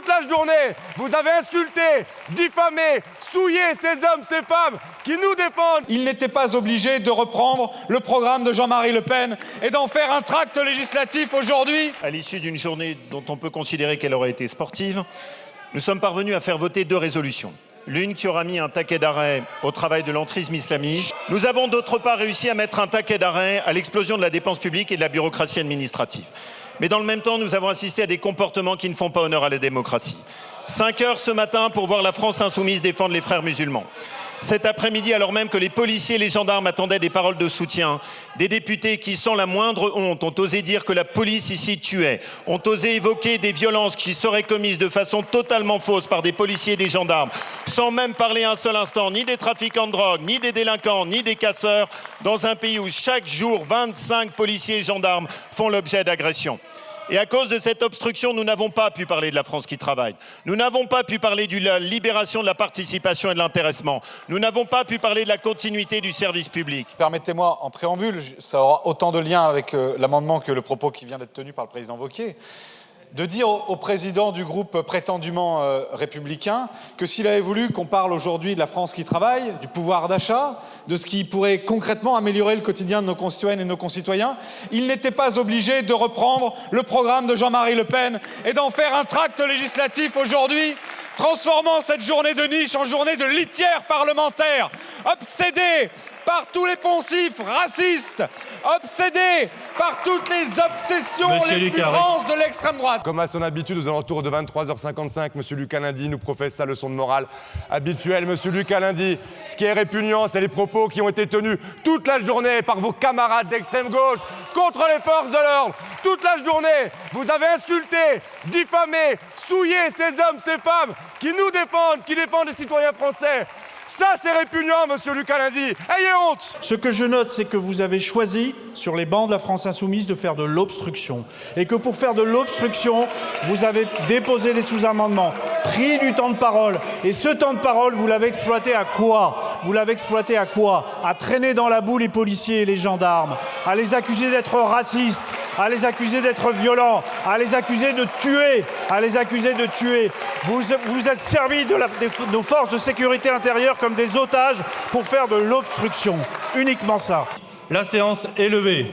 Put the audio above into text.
Toute la journée, vous avez insulté, diffamé, souillé ces hommes, ces femmes qui nous défendent. Il n'était pas obligé de reprendre le programme de Jean-Marie Le Pen et d'en faire un tract législatif aujourd'hui. À l'issue d'une journée dont on peut considérer qu'elle aurait été sportive, nous sommes parvenus à faire voter 2 résolutions. L'une qui aura mis un taquet d'arrêt au travail de l'entrisme islamiste. Nous avons d'autre part réussi à mettre un taquet d'arrêt à l'explosion de la dépense publique et de la bureaucratie administrative. Mais dans le même temps, nous avons assisté à des comportements qui ne font pas honneur à la démocratie. 5 heures ce matin pour voir la France insoumise défendre les frères musulmans. Cet après-midi, alors même que les policiers et les gendarmes attendaient des paroles de soutien, des députés qui, sans la moindre honte, ont osé dire que la police ici tuait, ont osé évoquer des violences qui seraient commises de façon totalement fausse par des policiers et des gendarmes, sans même parler un seul instant ni des trafiquants de drogue, ni des délinquants, ni des casseurs, dans un pays où chaque jour 25 policiers et gendarmes font l'objet d'agressions. Et à cause de cette obstruction, nous n'avons pas pu parler de la France qui travaille. Nous n'avons pas pu parler de la libération de la participation et de l'intéressement. Nous n'avons pas pu parler de la continuité du service public. Permettez-moi, en préambule, ça aura autant de lien avec l'amendement que le propos qui vient d'être tenu par le président Wauquiez, de dire au président du groupe prétendument républicain que s'il avait voulu qu'on parle aujourd'hui de la France qui travaille, du pouvoir d'achat, de ce qui pourrait concrètement améliorer le quotidien de nos concitoyennes et de nos concitoyens, il n'était pas obligé de reprendre le programme de Jean-Marie Le Pen et d'en faire un tract législatif aujourd'hui, transformant cette journée de niche en journée de litière parlementaire, obsédé par tous les poncifs racistes, obsédé par toutes les obsessions les plus rances de l'extrême droite. Comme à son habitude, aux alentours de 23h55, M. Lucas Lyndy nous professe sa leçon de morale habituelle. M. Lucas Lyndy, ce qui est répugnant, c'est les propos qui ont été tenus toute la journée par vos camarades d'extrême gauche contre les forces de l'ordre. Toute la journée, vous avez insulté, diffamé, souillé ces hommes, ces femmes qui nous défendent, qui défendent les citoyens français. Ça, c'est répugnant, monsieur Lucas Lyndy. Ayez honte! Ce que je note, c'est que vous avez choisi, sur les bancs de la France Insoumise, de faire de l'obstruction. Et que pour faire de l'obstruction, vous avez déposé des sous-amendements, pris du temps de parole. Et ce temps de parole, vous l'avez exploité à quoi? Vous l'avez exploité à quoi? À traîner dans la boue les policiers et les gendarmes, à les accuser d'être racistes, à les accuser d'être violents, à les accuser de tuer, à les accuser de tuer. Vous êtes servis de nos forces de sécurité intérieure comme des otages pour faire de l'obstruction. Uniquement ça. La séance est levée.